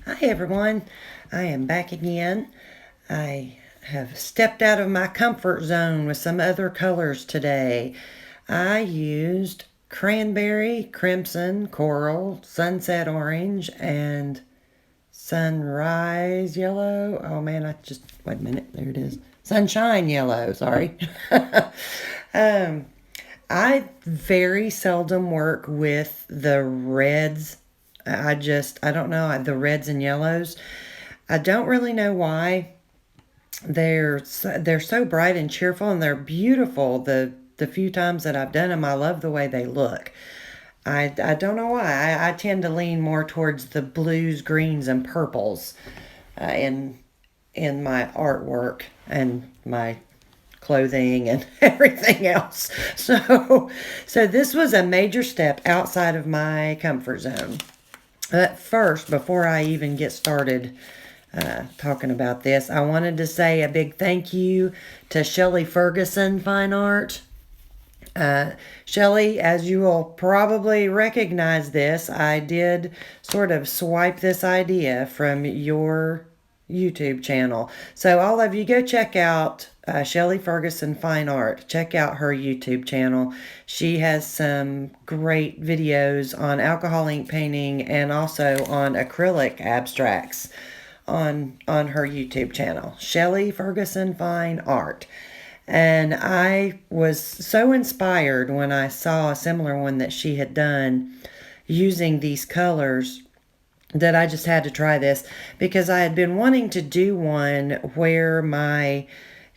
Hi everyone, I am back again. I have stepped out of my comfort zone with some other colors today. I used cranberry, crimson, coral, sunset orange, and sunrise yellow. Oh man, wait a minute, there it is. Sunshine yellow, sorry. um, I very seldom work with the reds. I don't know, the reds and yellows. I don't really know why. They're so bright and cheerful, and they're beautiful. The few times that I've done them, I love the way they look. I don't know why. I tend to lean more towards the blues, greens, and purples in my artwork and my clothing and everything else. So this was a major step outside of my comfort zone. But first, before I even get started talking about this, I wanted to say a big thank you to Shelley Ferguson Fine Art. Shelley, as you will probably recognize this, I did sort of swipe this idea from your YouTube channel. So all of you go check out Shelley Ferguson Fine Art. Check out her YouTube channel. She has some great videos on alcohol ink painting and also on acrylic abstracts on her YouTube channel. Shelley Ferguson Fine Art. And I was so inspired when I saw a similar one that she had done using these colors that I just had to try this because I had been wanting to do one where my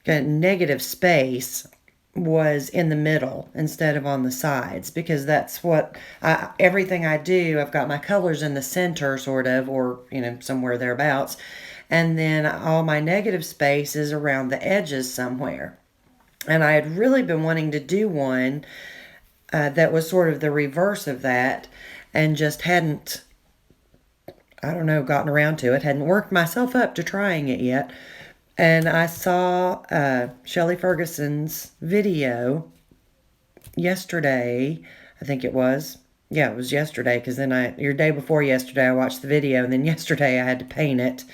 negative space was in the middle instead of on the sides, because that's what everything I do, I've got my colors in the center sort of, or somewhere thereabouts, and then all my negative space is around the edges somewhere. And I had really been wanting to do one that was sort of the reverse of that, and just hadn't, I don't know, gotten around to it. Hadn't worked myself up to trying it yet. And I saw Shelley Ferguson's video yesterday, I think it was. Yeah, it was yesterday, because then your day before yesterday, I watched the video, and then yesterday I had to paint it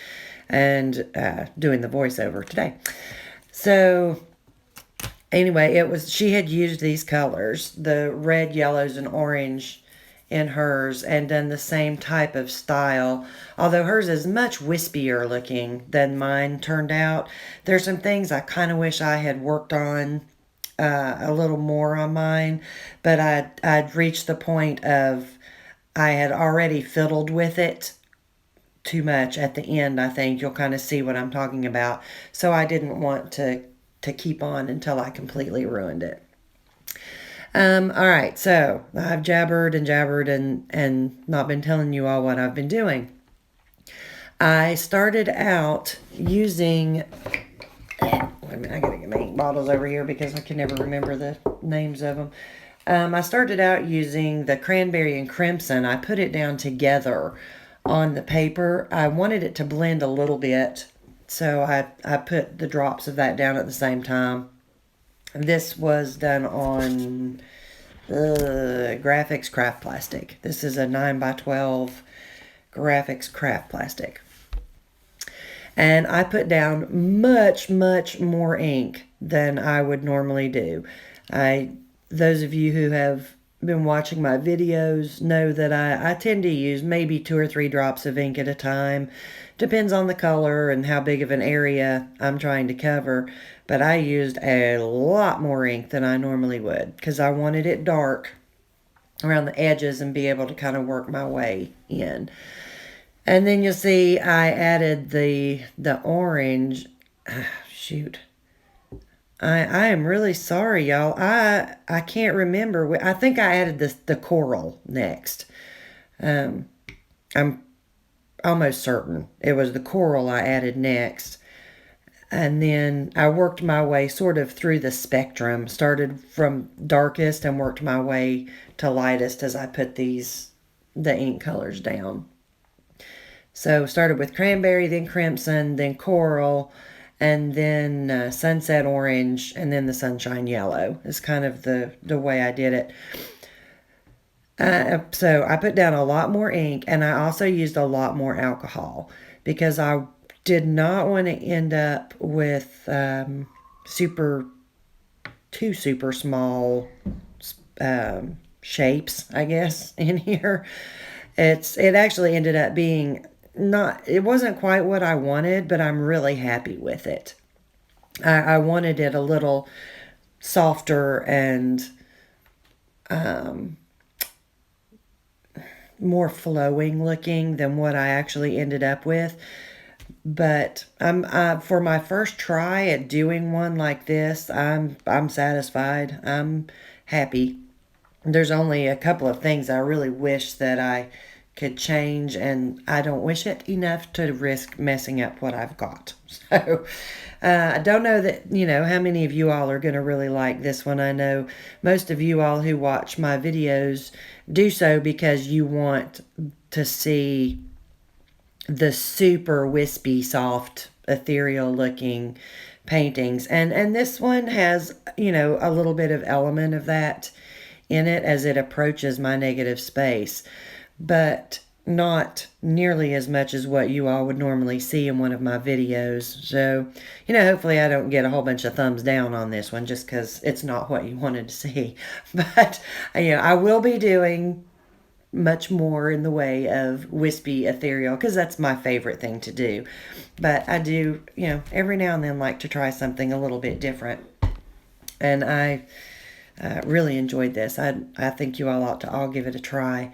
and doing the voiceover today. So anyway, she had used these colors, the red, yellows, and orange in hers, and done the same type of style, although hers is much wispier looking than mine turned out. There's some things I kind of wish I had worked on a little more on mine, but I'd reached the point of I had already fiddled with it too much at the end. I think you'll kind of see what I'm talking about, so I didn't want to keep on until I completely ruined it. All right, so I've jabbered and jabbered and not been telling you all what I've been doing. I started out using, wait a minute, I gotta get my ink bottles over here because I can never remember the names of them. I started out using the cranberry and crimson. I put it down together on the paper. I wanted it to blend a little bit, so I put the drops of that down at the same time. This was done on graphics craft plastic. This is a 9x12 graphics craft plastic. And I put down much, much more ink than I would normally do. Those of you who have been watching my videos know that I tend to use maybe 2 or 3 drops of ink at a time. Depends on the color and how big of an area I'm trying to cover. But I used a lot more ink than I normally would because I wanted it dark around the edges and be able to kind of work my way in. And then you'll see I added the orange. Shoot. I am really sorry, y'all. I can't remember. I think I added the coral next. I'm almost certain it was the coral I added next. And then I worked my way sort of through the spectrum. Started from darkest and worked my way to lightest as I put the ink colors down. So started with cranberry, then crimson, then coral, and then sunset orange, and then the sunshine yellow is kind of the way I did it. So I put down a lot more ink, and I also used a lot more alcohol because I did not want to end up with super two super small shapes, I guess, in here. It actually ended up being not, it wasn't quite what I wanted, but I'm really happy with it. I wanted it a little softer and more flowing looking than what I actually ended up with. But for my first try at doing one like this, I'm satisfied. I'm happy. There's only a couple of things I really wish that I could change, and I don't wish it enough to risk messing up what I've got. So I don't know that, how many of you all are going to really like this one. I know most of you all who watch my videos do so because you want to see the super wispy, soft, ethereal looking paintings. And this one has, a little bit of element of that in it as it approaches my negative space, but not nearly as much as what you all would normally see in one of my videos. So, hopefully I don't get a whole bunch of thumbs down on this one just because it's not what you wanted to see. But, I will be doing much more in the way of wispy ethereal because that's my favorite thing to do. But I do, every now and then like to try something a little bit different. And I really enjoyed this. I think you all ought to all give it a try.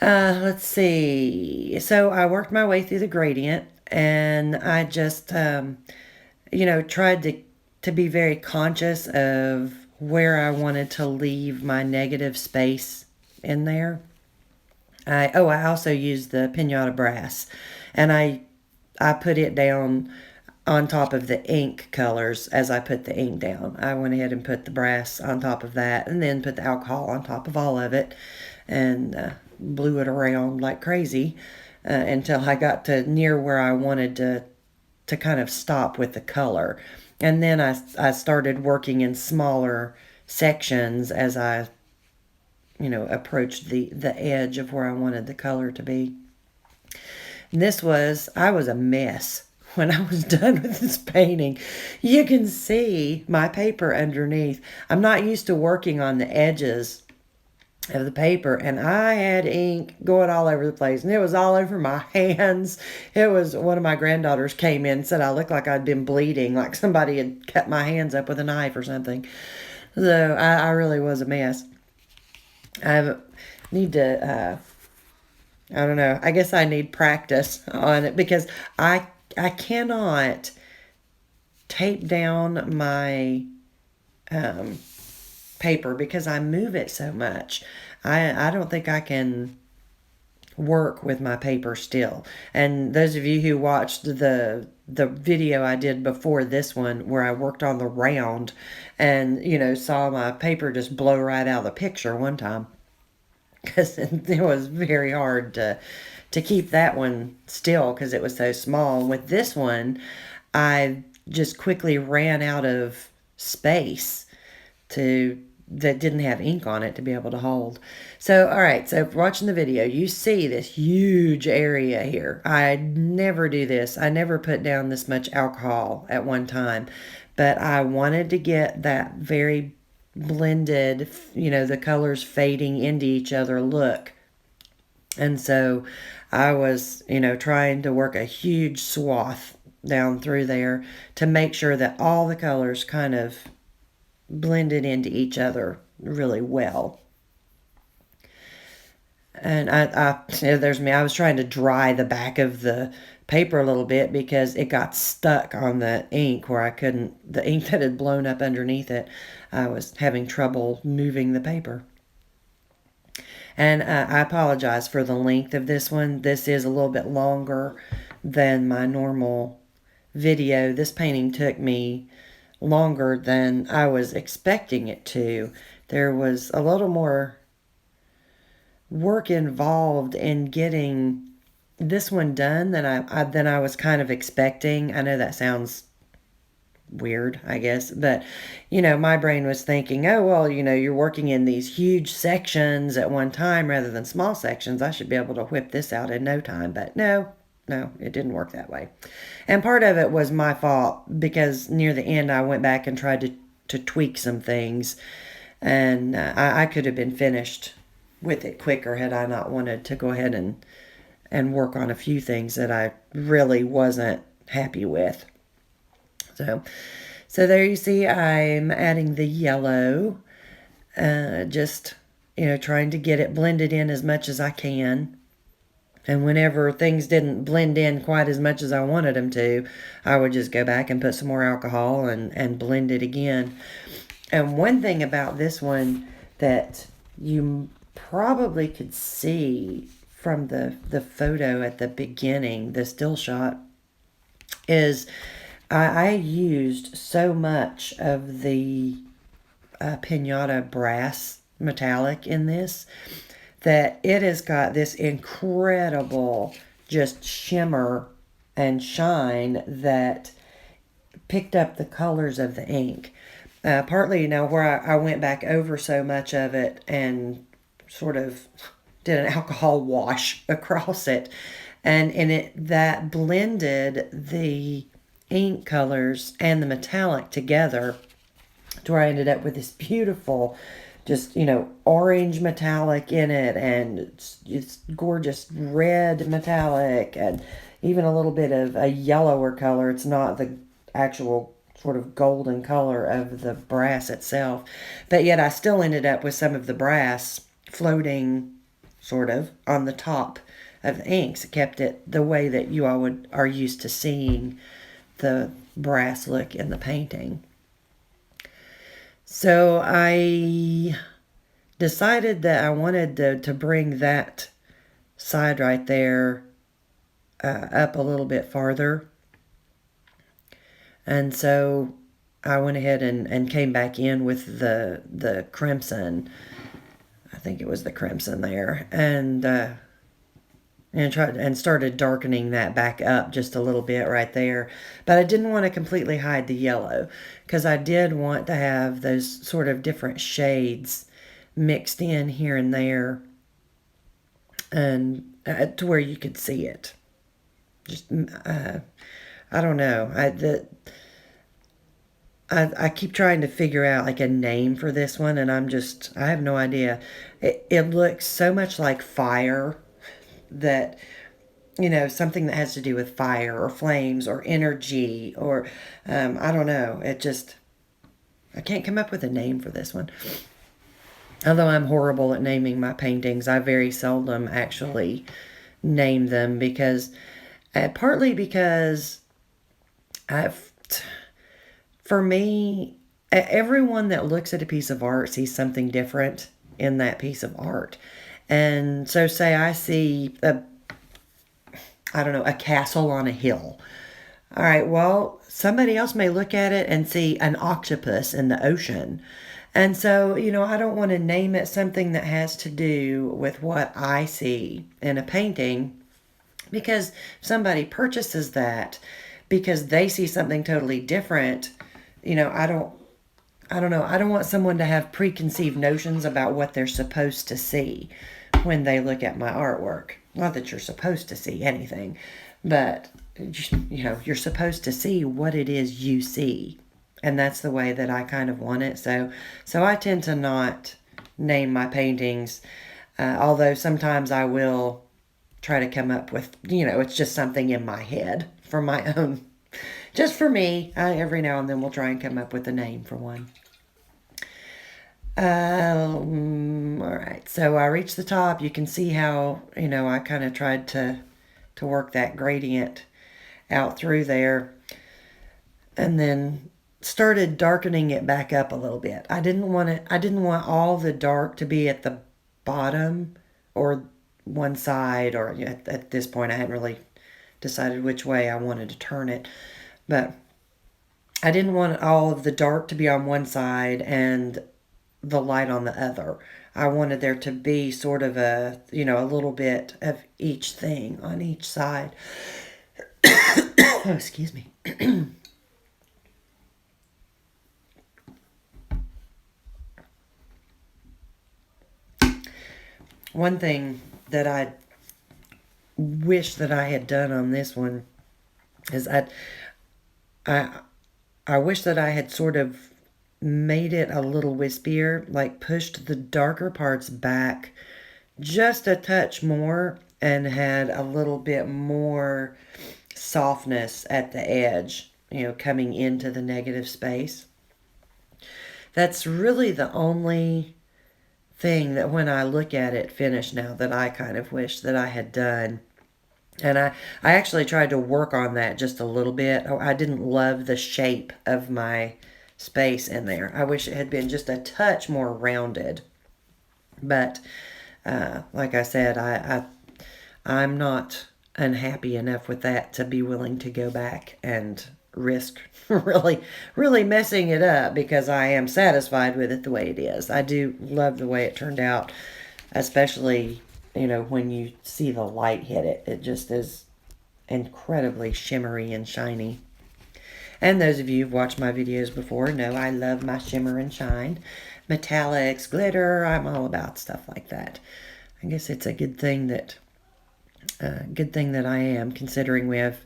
Let's see. So I worked my way through the gradient, and I just, tried to be very conscious of where I wanted to leave my negative space in there. I also used the pinata brass, and I put it down on top of the ink colors as I put the ink down. I went ahead and put the brass on top of that, and then put the alcohol on top of all of it, and blew it around like crazy until I got to near where I wanted to kind of stop with the color. And then I started working in smaller sections as I approached the edge of where I wanted the color to be. And I was a mess when I was done with this painting. You can see my paper underneath. I'm not used to working on the edges of the paper, and I had ink going all over the place, and it was all over my hands. It was, one of my granddaughters came in and said I looked like I'd been bleeding, like somebody had cut my hands up with a knife or something. So I really was a mess. I need to, I don't know, I guess I need practice on it because I cannot tape down my paper because I move it so much. I don't think I can work with my paper still. And those of you who watched the video I did before this one where I worked on the round and saw my paper just blow right out of the picture one time, because it was very hard to keep that one still because it was so small. And with this one, I just quickly ran out of space that didn't have ink on it to be able to hold. So, all right, so watching the video, you see this huge area here. I never do this. I never put down this much alcohol at one time, but I wanted to get that very blended, the colors fading into each other look. And so I was, trying to work a huge swath down through there to make sure that all the colors kind of blended into each other really well. And there's me. I was trying to dry the back of the paper a little bit because it got stuck on the ink where I couldn't, the ink that had blown up underneath it, I was having trouble moving the paper. And I apologize for the length of this one. This is a little bit longer than my normal video. This painting took me longer than I was expecting it to. There was a little more work involved in getting this one done than I was kind of expecting. I know that sounds weird, I guess. But, my brain was thinking, oh, well, you're working in these huge sections at one time rather than small sections. I should be able to whip this out in no time. But no, no, it didn't work that way. And part of it was my fault because near the end I went back and tried to tweak some things. And I could have been finished with it quicker had I not wanted to go ahead and work on a few things that I really wasn't happy with. So there you see I'm adding the yellow, just, trying to get it blended in as much as I can. And whenever things didn't blend in quite as much as I wanted them to, I would just go back and put some more alcohol and blend it again. And one thing about this one that you probably could see from the photo at the beginning, the still shot, is I used so much of the Pinata brass metallic in this that it has got this incredible just shimmer and shine that picked up the colors of the ink. Partly, where I went back over so much of it and sort of did an alcohol wash across it. And in it, that blended the ink colors and the metallic together to where I ended up with this beautiful, just, orange metallic in it, and it's gorgeous red metallic, and even a little bit of a yellower color. It's not the actual sort of golden color of the brass itself, but yet I still ended up with some of the brass floating sort of on the top of the inks. It kept it the way that you all are used to seeing the brass look in the painting. So I decided that I wanted to bring that side right there up a little bit farther. And so I went ahead and came back in with the crimson. I think it was the crimson there. And tried and started darkening that back up just a little bit right there. But I didn't want to completely hide the yellow because I did want to have those sort of different shades mixed in here and there, and to where you could see it. Just I don't know. I keep trying to figure out like a name for this one, and I have no idea. It looks so much like fire that, something that has to do with fire or flames or energy or, I don't know. I can't come up with a name for this one. Although I'm horrible at naming my paintings, I very seldom actually name them partly because for me, everyone that looks at a piece of art sees something different in that piece of art. And so say I see a castle on a hill. All right, well, somebody else may look at it and see an octopus in the ocean. And so, I don't want to name it something that has to do with what I see in a painting, because somebody purchases that because they see something totally different. I don't know. I don't want someone to have preconceived notions about what they're supposed to see when they look at my artwork. Not that you're supposed to see anything, but, you're supposed to see what it is you see. And that's the way that I kind of want it. So I tend to not name my paintings, although sometimes I will try to come up with, it's just something in my head for my own. Just for me, every now and then we'll try and come up with a name for one. All right, so I reached the top. You can see how, I kind of tried to work that gradient out through there. And then started darkening it back up a little bit. I didn't want all the dark to be at the bottom or one side, or at this point I hadn't really decided which way I wanted to turn it. But I didn't want all of the dark to be on one side and the light on the other. I wanted there to be sort of a little bit of each thing on each side. Oh, excuse me. one thing that I wish that I had done on this one is I I wish that I had sort of made it a little wispier, like pushed the darker parts back just a touch more and had a little bit more softness at the edge, coming into the negative space. That's really the only thing that when I look at it finished now that I kind of wish that I had done. And I actually tried to work on that just a little bit. Oh, I didn't love the shape of my space in there. I wish it had been just a touch more rounded. But like I said, I'm not unhappy enough with that to be willing to go back and risk really messing it up, because I am satisfied with it the way it is. I do love the way it turned out, especially when you see the light hit it. It just is incredibly shimmery and shiny. And those of you who've watched my videos before know I love my shimmer and shine. Metallics, glitter, I'm all about stuff like that. I guess it's a good thing that I am, considering we have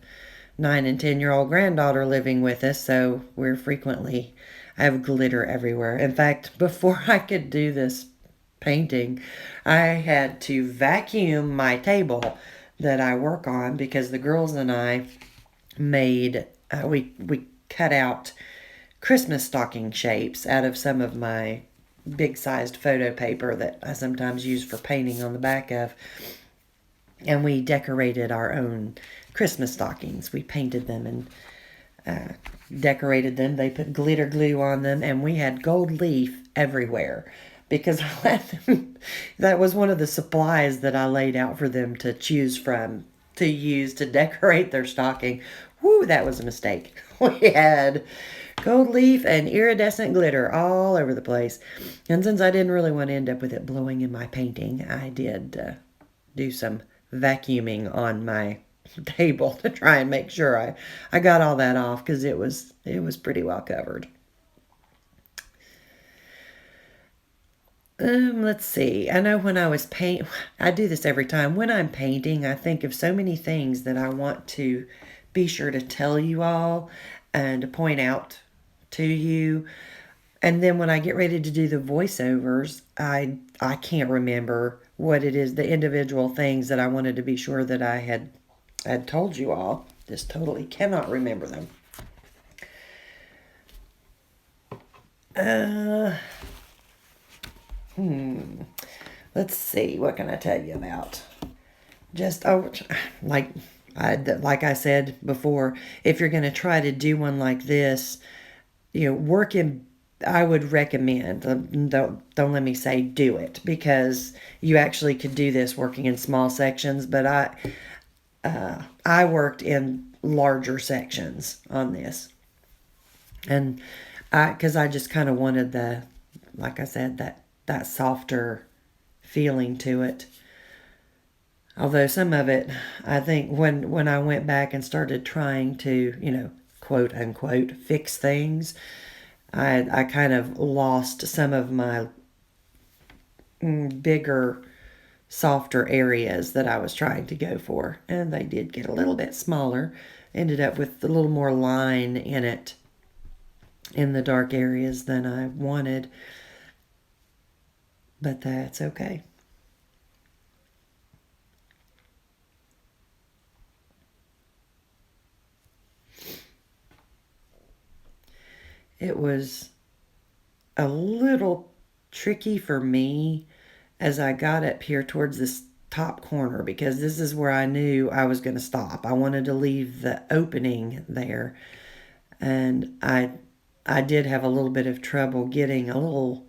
9 and 10-year-old granddaughter living with us, so I have glitter everywhere. In fact, before I could do this painting, I had to vacuum my table that I work on, because the girls and I made we cut out Christmas stocking shapes out of some of my big sized photo paper that I sometimes use for painting on the back of, and we decorated our own Christmas stockings. We painted them and decorated them. They put glitter glue on them, and we had gold leaf everywhere, because that was one of the supplies that I laid out for them to choose from to use to decorate their stocking. Woo, that was a mistake. We had gold leaf and iridescent glitter all over the place. And since I didn't really want to end up with it blowing in my painting, I did do some vacuuming on my table to try and make sure I got all that off, because it was pretty well covered. Let's see. I know when I do this every time. When I'm painting, I think of so many things that I want to be sure to tell you all and to point out to you. And then when I get ready to do the voiceovers, I can't remember what it is, the individual things that I wanted to be sure that I had told you all. Just totally cannot remember them. Uh, let's see. What can I tell you about? Just like like I said before, if you're going to try to do one like this, work in. I would recommend. Don't let me say do it, because you actually could do this working in small sections. But I worked in larger sections on this, and because I just kind of wanted like I said, that softer feeling to it. Although some of it, I think when I went back and started trying to, quote unquote, fix things, I kind of lost some of my bigger, softer areas that I was trying to go for. And they did get a little bit smaller. Ended up with a little more line in it in the dark areas than I wanted. But that's okay. It was a little tricky for me as I got up here towards this top corner, because this is where I knew I was going to stop. I wanted to leave the opening there, and I did have a little bit of trouble getting a little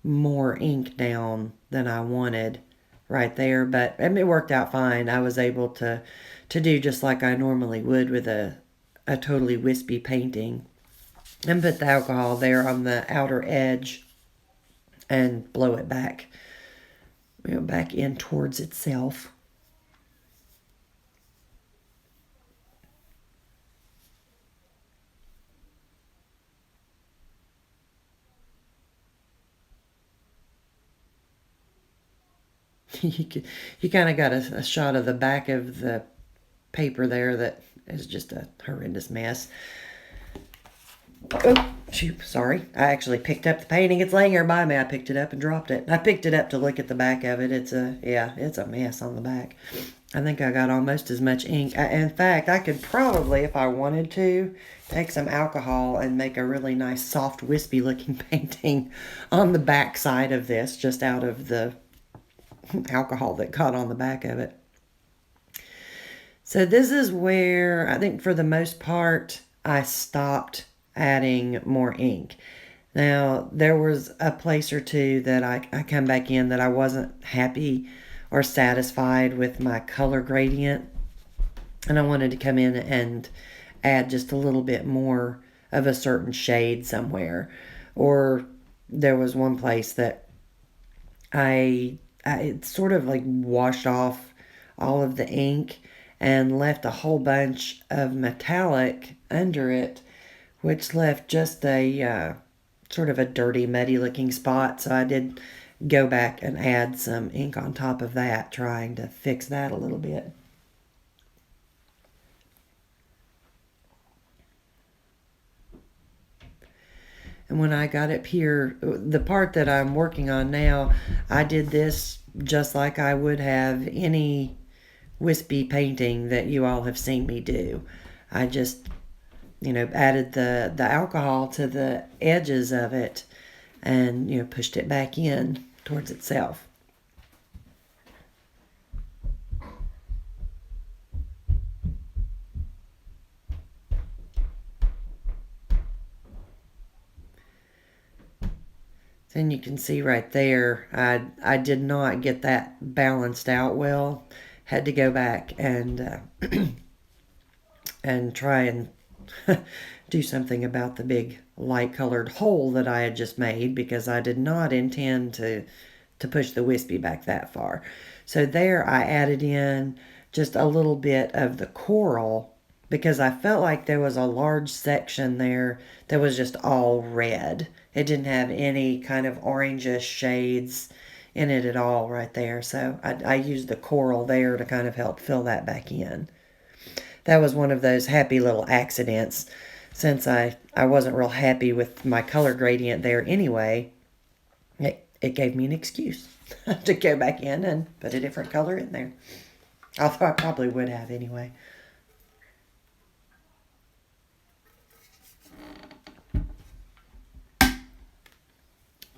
more ink down than I wanted right there, but it worked out fine. I was able to do just like I normally would with a totally wispy painting, and put the alcohol there on the outer edge and blow it back, back in towards itself. you kind of got a shot of the back of the paper there that is just a horrendous mess. Oh, shoot, sorry. I actually picked up the painting. It's laying here by me. I picked it up and dropped it. I picked it up to look at the back of it. It's a mess on the back. I think I got almost as much ink. In fact, I could probably, if I wanted to, take some alcohol and make a really nice, soft, wispy looking painting on the back side of this, just out of the alcohol that got on the back of it. So this is where I think for the most part I stopped adding more ink. Now, there was a place or two that I come back in that I wasn't happy or satisfied with my color gradient. And I wanted to come in and add just a little bit more of a certain shade somewhere. Or there was one place that I sort of like washed off all of the ink and left a whole bunch of metallic under it, which left just a sort of a dirty, muddy looking spot. So I did go back and add some ink on top of that, trying to fix that a little bit. And when I got up here, the part that I'm working on now, I did this just like I would have any wispy painting that you all have seen me do. I just, added the alcohol to the edges of it and, pushed it back in towards itself. Then you can see right there, I did not get that balanced out well. Had to go back and and try and do something about the big light colored hole that I had just made, because I did not intend to push the wispy back that far. So there I added in just a little bit of the coral, because I felt like there was a large section there that was just all red. It didn't have any kind of orangish shades in it at all right there. So I used the coral there to kind of help fill that back in. That was one of those happy little accidents, since I wasn't real happy with my color gradient there anyway. It gave me an excuse to go back in and put a different color in there. Although I probably would have anyway.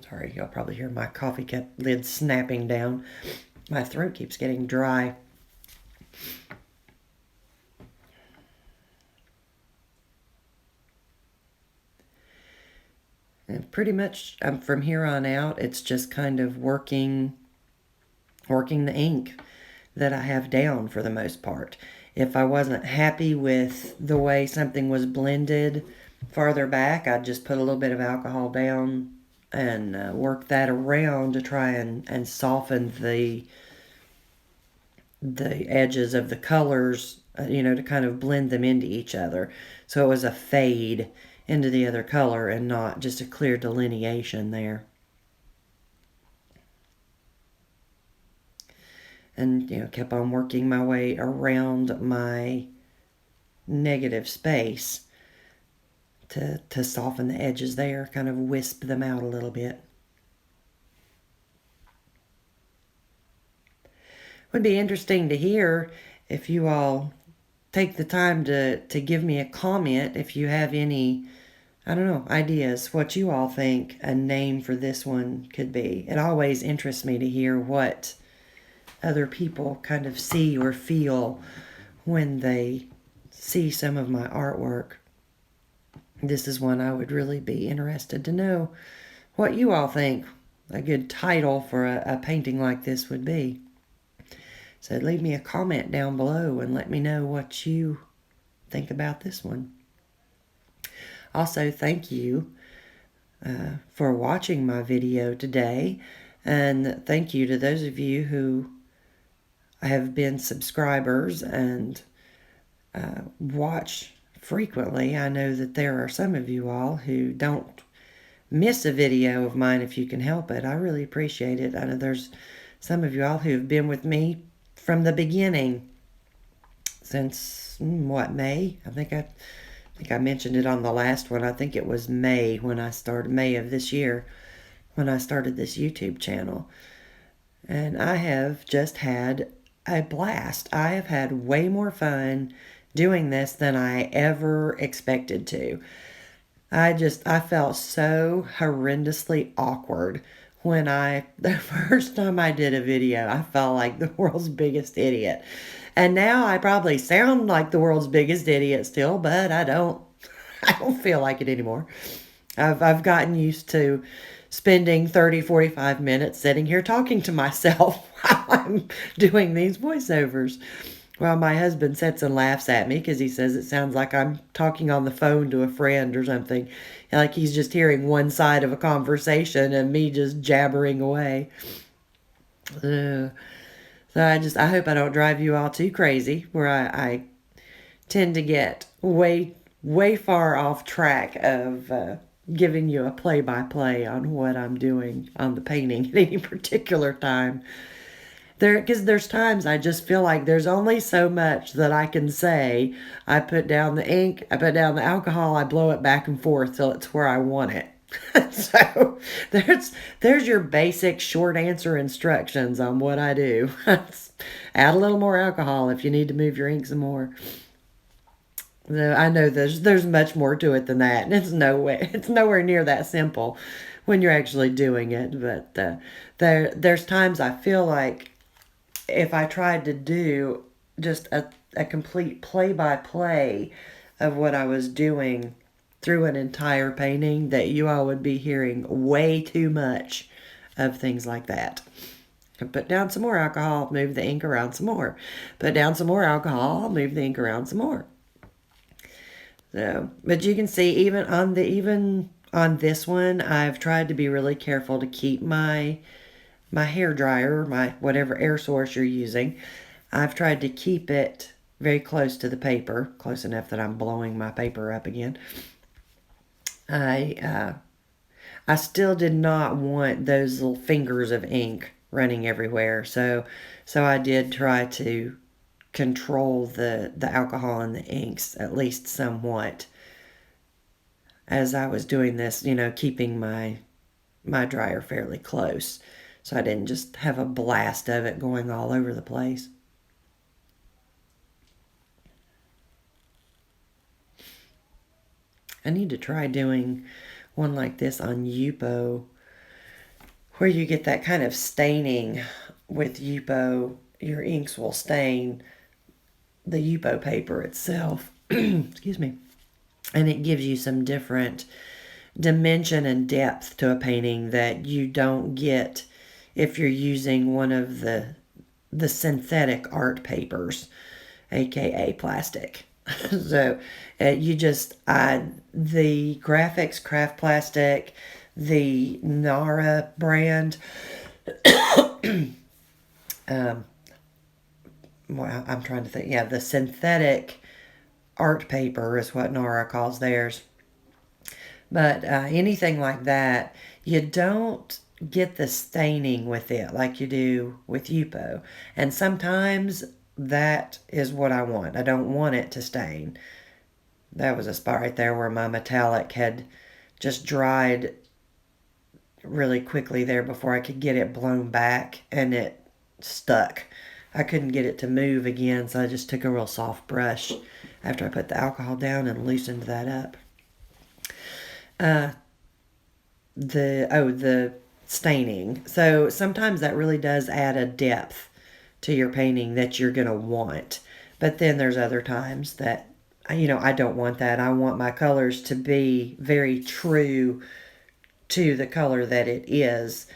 Sorry, you'll probably hear my coffee cup lid snapping down. My throat keeps getting dry. And pretty much from here on out, it's just kind of working the ink that I have down for the most part. If I wasn't happy with the way something was blended farther back, I'd just put a little bit of alcohol down and work that around to try and soften the edges of the colors, to kind of blend them into each other. So it was a fade into the other color and not just a clear delineation there. And, kept on working my way around my negative space to soften the edges there, kind of wisp them out a little bit. Would be interesting to hear if you all take the time to give me a comment if you have any, I don't know, ideas, what you all think a name for this one could be. It always interests me to hear what other people kind of see or feel when they see some of my artwork. This is one I would really be interested to know what you all think a good title for a painting like this would be. So leave me a comment down below and let me know what you think about this one. Also, thank you for watching my video today, and thank you to those of you who have been subscribers and watch frequently. I know that there are some of you all who don't miss a video of mine if you can help it. I really appreciate it. I know there's some of you all who have been with me from the beginning since, May? I think I mentioned it on the last one. I think it was May when I started, May of this year, when I started this YouTube channel. And I have just had a blast. I have had way more fun doing this than I ever expected to. I felt so horrendously awkward when the first time I did a video, I felt like the world's biggest idiot. And now I probably sound like the world's biggest idiot still, but I don't feel like it anymore. I've gotten used to spending 30, 45 minutes sitting here talking to myself while I'm doing these voiceovers. Well, my husband sits and laughs at me because he says it sounds like I'm talking on the phone to a friend or something. Like he's just hearing one side of a conversation and me just jabbering away. So I hope I don't drive you all too crazy where I tend to get way, way far off track of giving you a play-by-play on what I'm doing on the painting at any particular time. Because there's times I just feel like there's only so much that I can say. I put down the ink, I put down the alcohol, I blow it back and forth till it's where I want it. So there's your basic short answer instructions on what I do. Add a little more alcohol if you need to move your ink some more. I know there's much more to it than that, and it's nowhere near that simple when you're actually doing it. But there's times I feel like if I tried to do just a complete play-by-play of what I was doing through an entire painting, that you all would be hearing way too much of things like that. Put down some more alcohol, move the ink around some more. Put down some more alcohol, move the ink around some more. So, but you can see even on this one, I've tried to be really careful to keep my hair dryer, my whatever air source you're using, I've tried to keep it very close to the paper, close enough that I'm blowing my paper up again. I still did not want those little fingers of ink running everywhere, so I did try to control the alcohol in the inks at least somewhat as I was doing this, keeping my dryer fairly close. So I didn't just have a blast of it going all over the place. I need to try doing one like this on Yupo, where you get that kind of staining with Yupo. Your inks will stain the Yupo paper itself. Excuse me. And it gives you some different dimension and depth to a painting that you don't get if you're using one of the synthetic art papers, aka plastic. So the Graphics Craft Plastic, the Nara brand, well, I'm trying to think. Yeah, the synthetic art paper is what Nara calls theirs. But anything like that, you don't get the staining with it like you do with Yupo. And sometimes that is what I want. I don't want it to stain. That was a spot right there where my metallic had just dried really quickly there before I could get it blown back, and it stuck. I couldn't get it to move again, so I just took a real soft brush after I put the alcohol down and loosened that up. The staining. So sometimes that really does add a depth to your painting that you're going to want. But then there's other times that, I don't want that. I want my colors to be very true to the color that it is.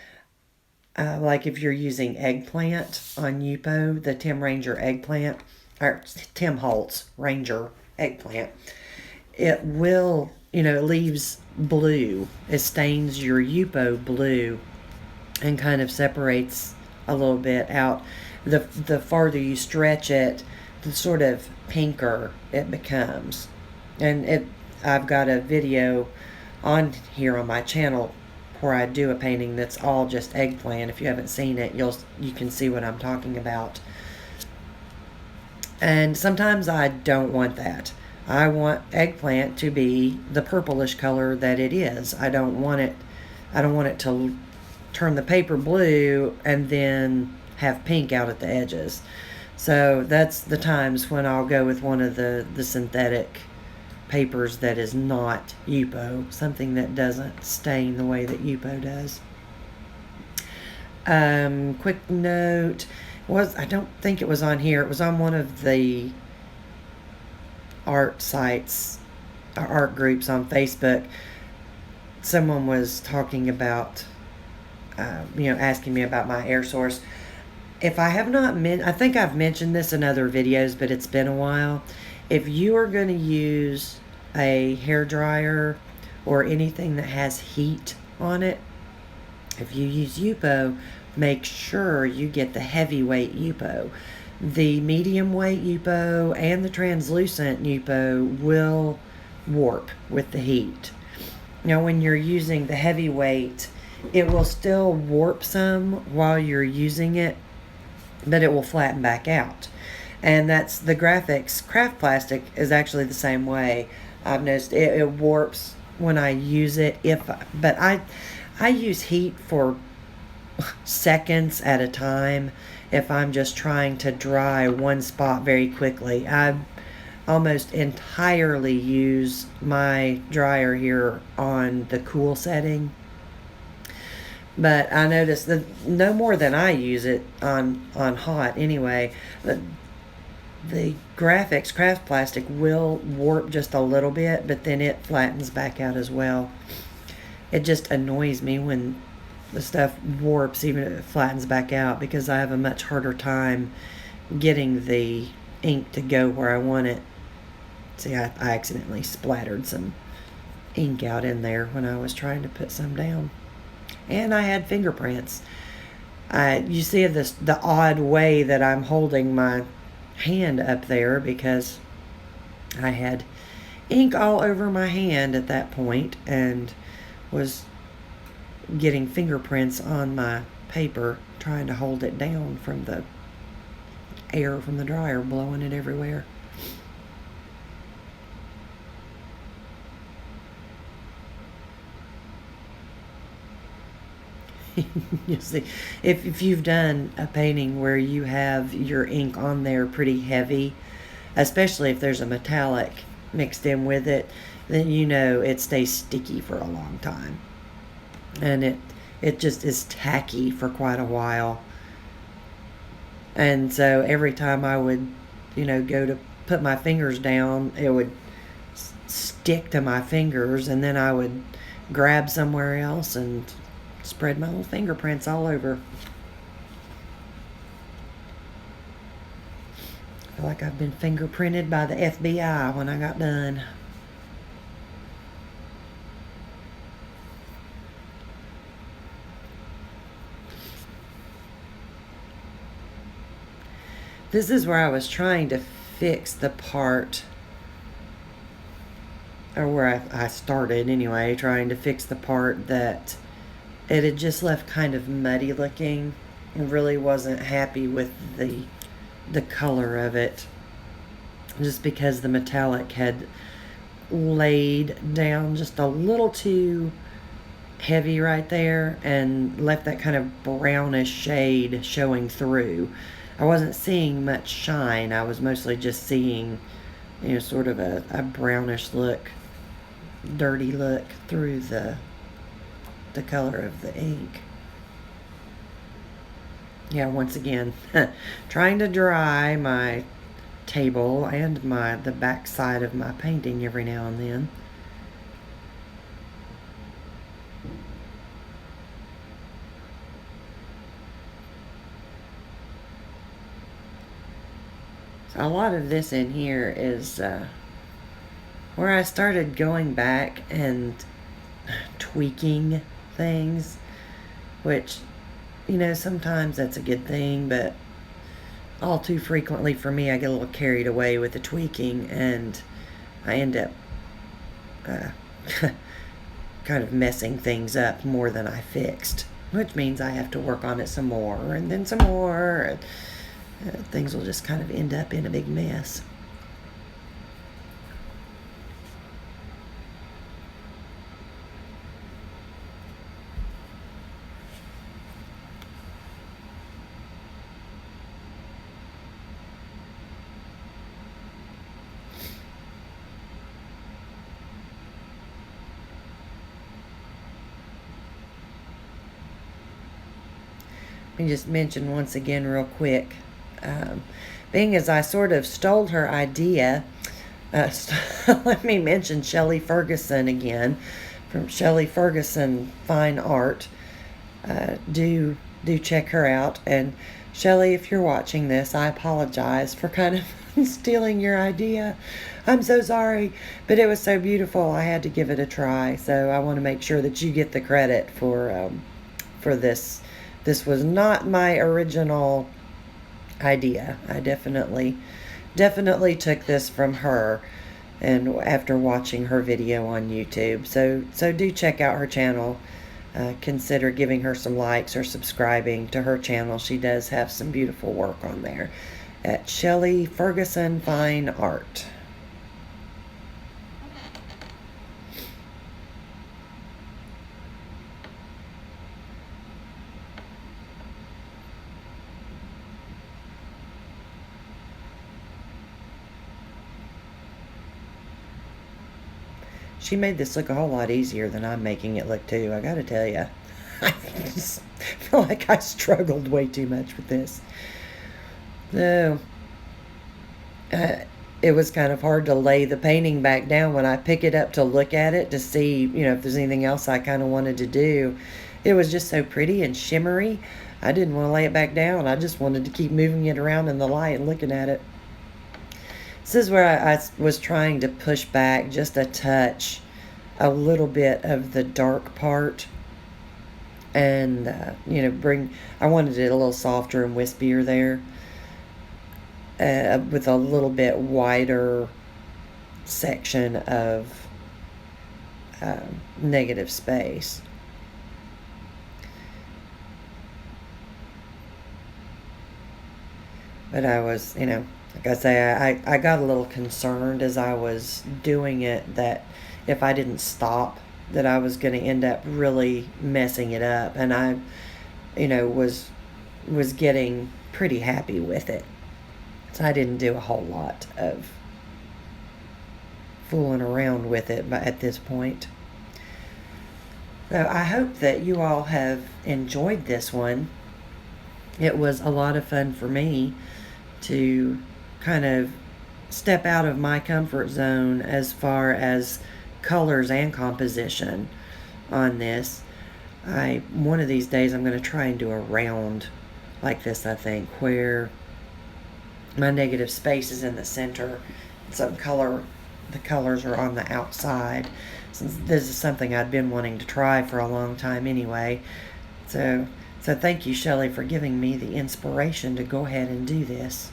Like if you're using eggplant on Yupo, the Tim Ranger eggplant, or Tim Holtz Ranger eggplant, it will, it leaves blue. It stains your Yupo blue and kind of separates a little bit out. The farther you stretch it, the sort of pinker it becomes. And I've got a video on here on my channel before I do a painting that's all just eggplant. If you haven't seen it, you can see what I'm talking about. And sometimes I don't want that. I want eggplant to be the purplish color that it is. I don't want it to turn the paper blue and then have pink out at the edges. So that's the times when I'll go with one of the synthetic papers that is not Yupo, something that doesn't stain the way that Yupo does. Quick note, I don't think it was on here. It was on one of the art sites, art groups on Facebook. Someone was talking about, asking me about my air source. If I have not I think I've mentioned this in other videos, but it's been a while. If you are going to use a hair dryer or anything that has heat on it, if you use Yupo, make sure you get the heavyweight Yupo. The medium weight Yupo and the translucent Yupo will warp with the heat. Now when you're using the heavyweight, it will still warp some while you're using it, but it will flatten back out. And that's the graphics. Craft plastic is actually the same way. I've noticed it warps when I use it. But I use heat for seconds at a time if I'm just trying to dry one spot very quickly. I almost entirely use my dryer here on the cool setting. But I noticed that no more than I use it on hot anyway. The graphics craft plastic will warp just a little bit, but then it flattens back out as well. It just annoys me when the stuff warps even if it flattens back out, because I have a much harder time getting the ink to go where I want it. See, I accidentally splattered some ink out in there when I was trying to put some down. And I had fingerprints. You see the odd way that I'm holding my hand up there, because I had ink all over my hand at that point and was getting fingerprints on my paper, trying to hold it down from the air from the dryer blowing it everywhere. You see, if you've done a painting where you have your ink on there pretty heavy, especially if there's a metallic mixed in with it, then you know it stays sticky for a long time. And it just is tacky for quite a while. And so every time I would, go to put my fingers down, it would stick to my fingers, and then I would grab somewhere else and spread my little fingerprints all over. I feel like I've been fingerprinted by the FBI when I got done. This is where I was trying to fix the part, or where I started anyway, trying to fix the part that it had just left kind of muddy looking, and really wasn't happy with the color of it, just because the metallic had laid down just a little too heavy right there and left that kind of brownish shade showing through. I wasn't seeing much shine. I was mostly just seeing, sort of a brownish look, dirty look through the color of the ink. Yeah, once again, trying to dry my table and the back side of my painting every now and then. So a lot of this in here is where I started going back and tweaking things, which, sometimes that's a good thing, but all too frequently for me, I get a little carried away with the tweaking, and I end up kind of messing things up more than I fixed, which means I have to work on it some more and then some more. And, things will just kind of end up in a big mess. Let me just mention once again real quick, being as I sort of stole her idea, let me mention Shelley Ferguson again, from Shelley Ferguson Fine Art. Do check her out. And Shelley, if you're watching this, I apologize for kind of stealing your idea. I'm so sorry, but it was so beautiful. I had to give it a try. So I want to make sure that you get the credit for this. This was not my original idea. I definitely took this from her, and after watching her video on YouTube. So do check out her channel. Consider giving her some likes or subscribing to her channel. She does have some beautiful work on there at Shelley Ferguson Fine Art. She made this look a whole lot easier than I'm making it look too, I gotta tell you. I just feel like I struggled way too much with this. So, it was kind of hard to lay the painting back down when I pick it up to look at it to see, if there's anything else I kind of wanted to do. It was just so pretty and shimmery. I didn't want to lay it back down. I just wanted to keep moving it around in the light and looking at it. This is where I was trying to push back just a touch, a little bit of the dark part, and I wanted it a little softer and wispier there, with a little bit wider section of negative space. But I was, like I say, I got a little concerned as I was doing it that if I didn't stop, that I was going to end up really messing it up. And I, was getting pretty happy with it. So I didn't do a whole lot of fooling around with it at this point. So I hope that you all have enjoyed this one. It was a lot of fun for me to kind of step out of my comfort zone as far as colors and composition on this. One of these days I'm going to try and do a round like this, I think, where my negative space is in the center. The colors are on the outside, since this is something I'd been wanting to try for a long time anyway. So thank you, Shelley, for giving me the inspiration to go ahead and do this.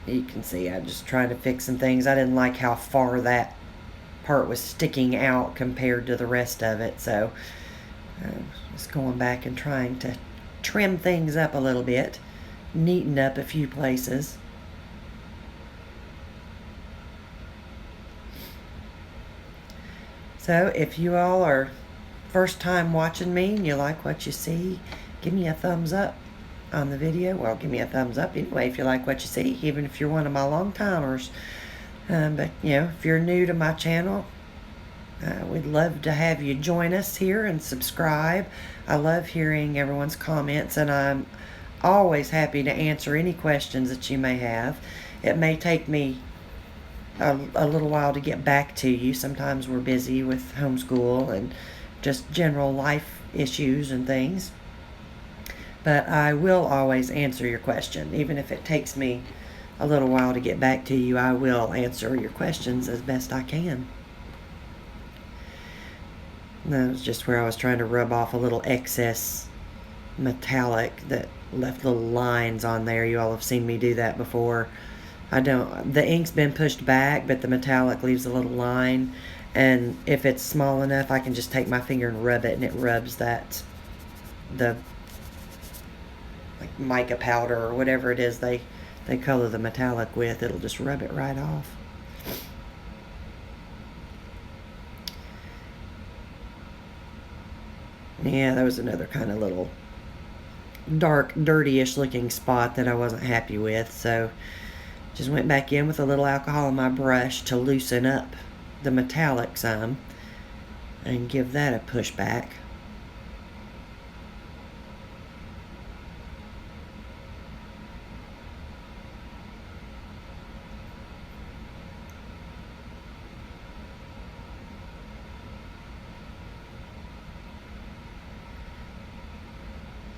You can see I'm just trying to fix some things. I didn't like how far that part was sticking out compared to the rest of it, so just going back and trying to trim things up a little bit, neaten up a few places. So if you all are first time watching me and you like what you see, give me a thumbs up on the video. Well, give me a thumbs up anyway if you like what you see, even if you're one of my long timers. But if you're new to my channel, we'd love to have you join us here and subscribe. I love hearing everyone's comments, and I'm always happy to answer any questions that you may have. It may take me a little while to get back to you. Sometimes we're busy with homeschool and just general life issues and things. But I will always answer your question. Even if it takes me a little while to get back to you, I will answer your questions as best I can. That was just where I was trying to rub off a little excess metallic that left little lines on there. You all have seen me do that before. I don't, the ink's been pushed back, but the metallic leaves a little line. And if it's small enough, I can just take my finger and rub it, and it rubs the like mica powder or whatever it is they color the metallic with. It'll just rub it right off. Yeah, that was another kind of little dark, dirty-ish looking spot that I wasn't happy with. So just went back in with a little alcohol on my brush to loosen up the metallic some and give that a push back.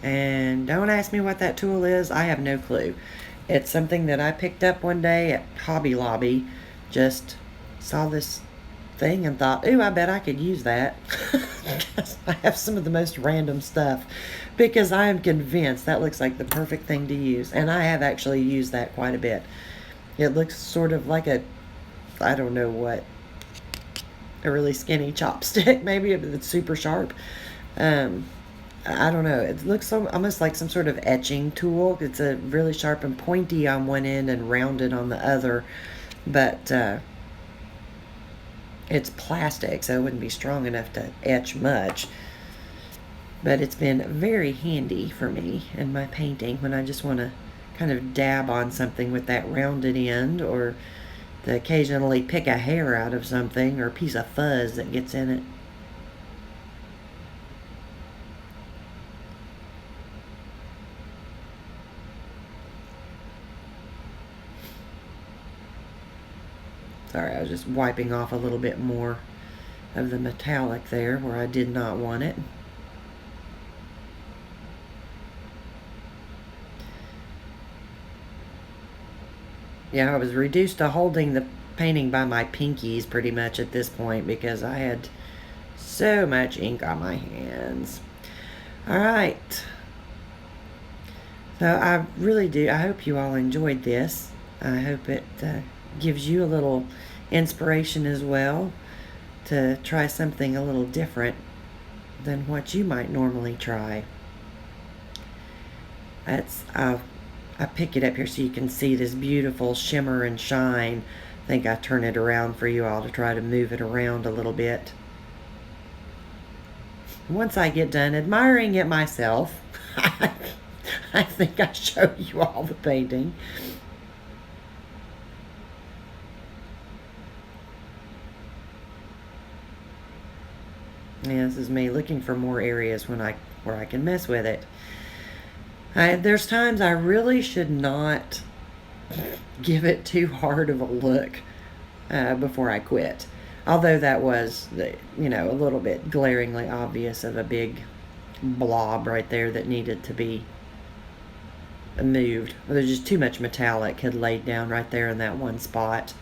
And don't ask me what that tool is. I have no clue. It's something that I picked up one day at Hobby Lobby. Just saw this thing and thought, ooh, I bet I could use that. I have some of the most random stuff because I am convinced that looks like the perfect thing to use. And I have actually used that quite a bit. It looks sort of like I don't know what, a really skinny chopstick, maybe, if it's super sharp. Um, I don't know. It looks almost like some sort of etching tool. It's a really sharp and pointy on one end and rounded on the other, but it's plastic, so it wouldn't be strong enough to etch much. But it's been very handy for me in my painting when I just want to kind of dab on something with that rounded end, or to occasionally pick a hair out of something or a piece of fuzz that gets in it. Sorry, I was just wiping off a little bit more of the metallic there where I did not want it. Yeah, I was reduced to holding the painting by my pinkies pretty much at this point because I had so much ink on my hands. All right. So I really do. I hope you all enjoyed this. I hope it gives you a little inspiration as well to try something a little different than what you might normally try. I pick it up here so you can see this beautiful shimmer and shine. I think I turn it around for you all to try to move it around a little bit. Once I get done admiring it myself, I think I showed you all the painting. Yeah, this is me looking for more areas where I can mess with it. There's times I really should not give it too hard of a look before I quit. Although that was, a little bit glaringly obvious of a big blob right there that needed to be moved. There's just too much metallic had laid down right there in that one spot,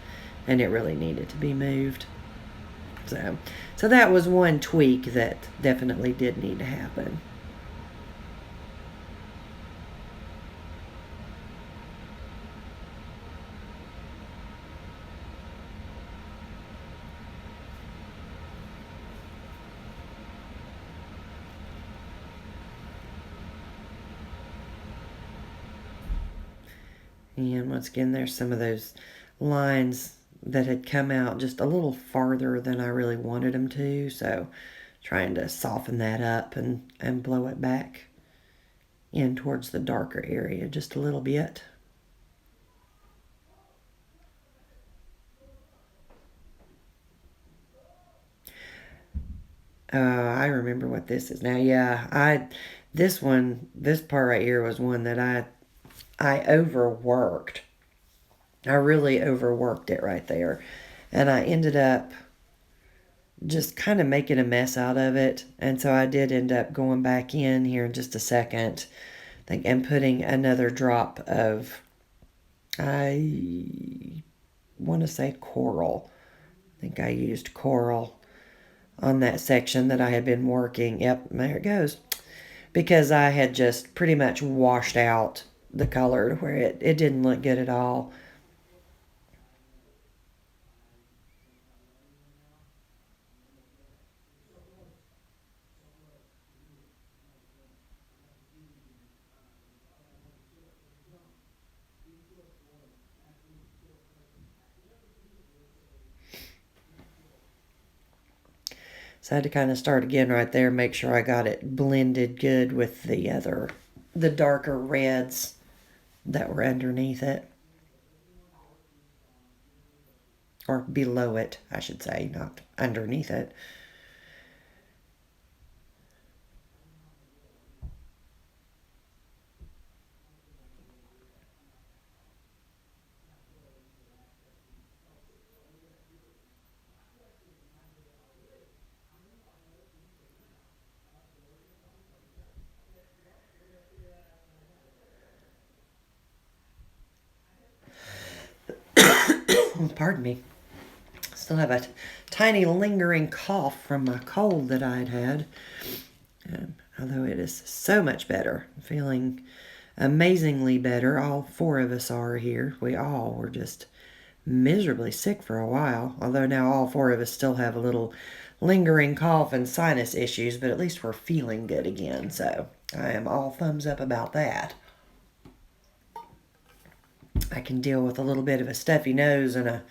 and it really needed to be moved. So that was one tweak that definitely did need to happen. And once again, there's some of those lines that had come out just a little farther than I really wanted them to. So trying to soften that up and blow it back in towards the darker area just a little bit. I remember what this is now. Yeah, this part right here was one that I overworked. I really overworked it right there. And I ended up just kind of making a mess out of it. And so I did end up going back in here in just a second, and putting another drop of, I want to say coral. I think I used coral on that section that I had been working. Yep, there it goes. because I had just pretty much washed out the color to where it didn't look good at all. So I had to kind of start again right there, make sure I got it blended good with the darker reds that were underneath it. Or below it, I should say, not underneath it. Pardon me. Still have a tiny lingering cough from my cold that I'd had. Although it is so much better. I'm feeling amazingly better. All four of us are here. We all were just miserably sick for a while. Although now all four of us still have a little lingering cough and sinus issues, but at least we're feeling good again. So I am all thumbs up about that. I can deal with a little bit of a stuffy nose and a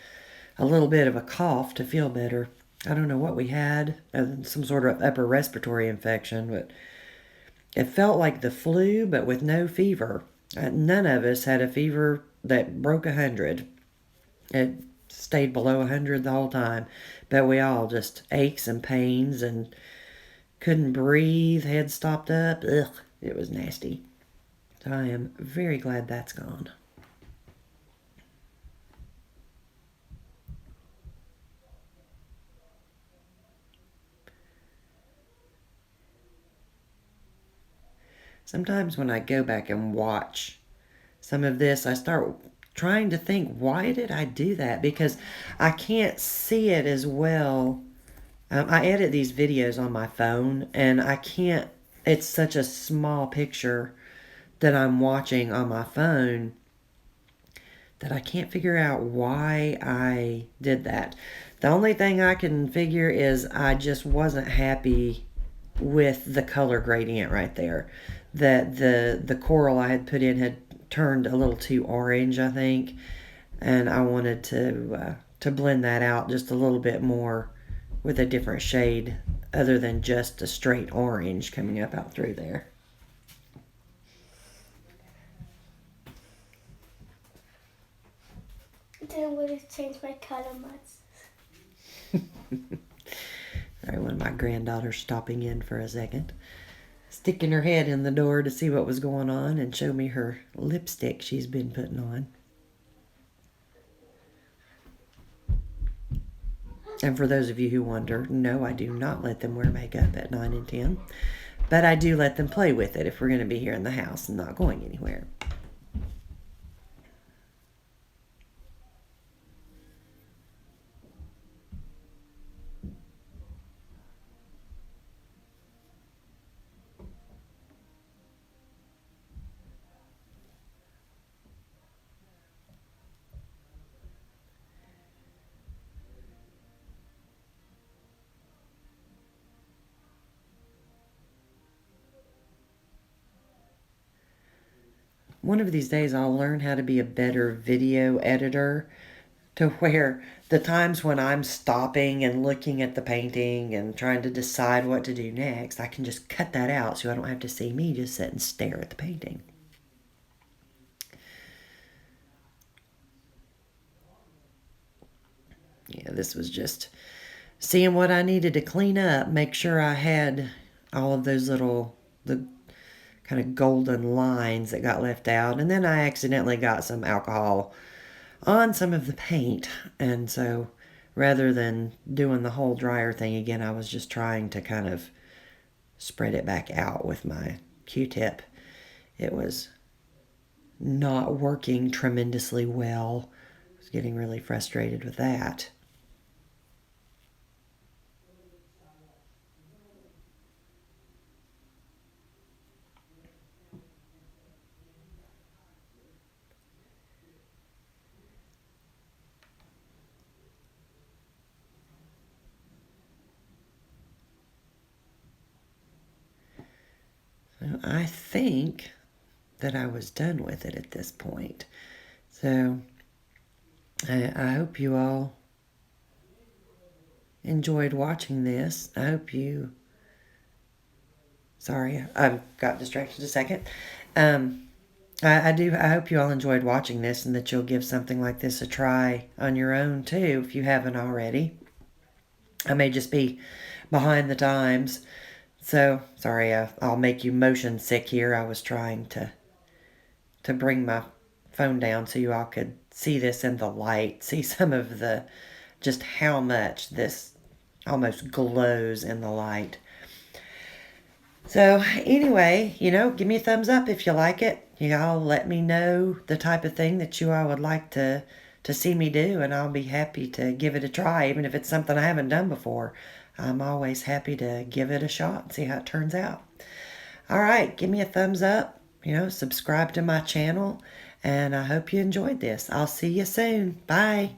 little bit of a cough to feel better. I don't know what we had, some sort of upper respiratory infection, but it felt like the flu, but with no fever. None of us had a fever that broke 100. It stayed below 100 the whole time, but we all just aches and pains and couldn't breathe, head stopped up. Ugh, it was nasty. So I am very glad that's gone. Sometimes when I go back and watch some of this, I start trying to think, why did I do that? Because I can't see it as well. I edit these videos on my phone, and I can't, it's such a small picture that I'm watching on my phone that I can't figure out why I did that. The only thing I can figure is I just wasn't happy with the color gradient right there. That the coral I had put in had turned a little too orange, I think, and I wanted to blend that out just a little bit more with a different shade other than just a straight orange coming up out through there. Then would have changed my color much. Sorry, one of my granddaughters stopping in for a second, sticking her head in the door to see what was going on and show me her lipstick she's been putting on. And for those of you who wonder, no, I do not let them wear makeup at 9 and 10. But I do let them play with it if we're going to be here in the house and not going anywhere. One of these days I'll learn how to be a better video editor to where the times when I'm stopping and looking at the painting and trying to decide what to do next, I can just cut that out so I don't have to see me just sit and stare at the painting. Yeah, this was just seeing what I needed to clean up, make sure I had all of those the kind of golden lines that got left out. And then I accidentally got some alcohol on some of the paint. And so rather than doing the whole dryer thing again, I was just trying to kind of spread it back out with my Q-tip. It was not working tremendously well. I was getting really frustrated with that. I think that I was done with it at this point. So I hope you all enjoyed watching this. I hope you... Sorry, I got distracted a second. I hope you all enjoyed watching this and that you'll give something like this a try on your own too if you haven't already. I may just be behind the times. So, sorry, I'll make you motion sick here. I was trying to bring my phone down so you all could see this in the light. See some of the, just how much this almost glows in the light. So anyway, give me a thumbs up if you like it. Y'all let me know the type of thing that you all would like to see me do, and I'll be happy to give it a try, even if it's something I haven't done before. I'm always happy to give it a shot and see how it turns out. All right, give me a thumbs up, subscribe to my channel, and I hope you enjoyed this. I'll see you soon. Bye.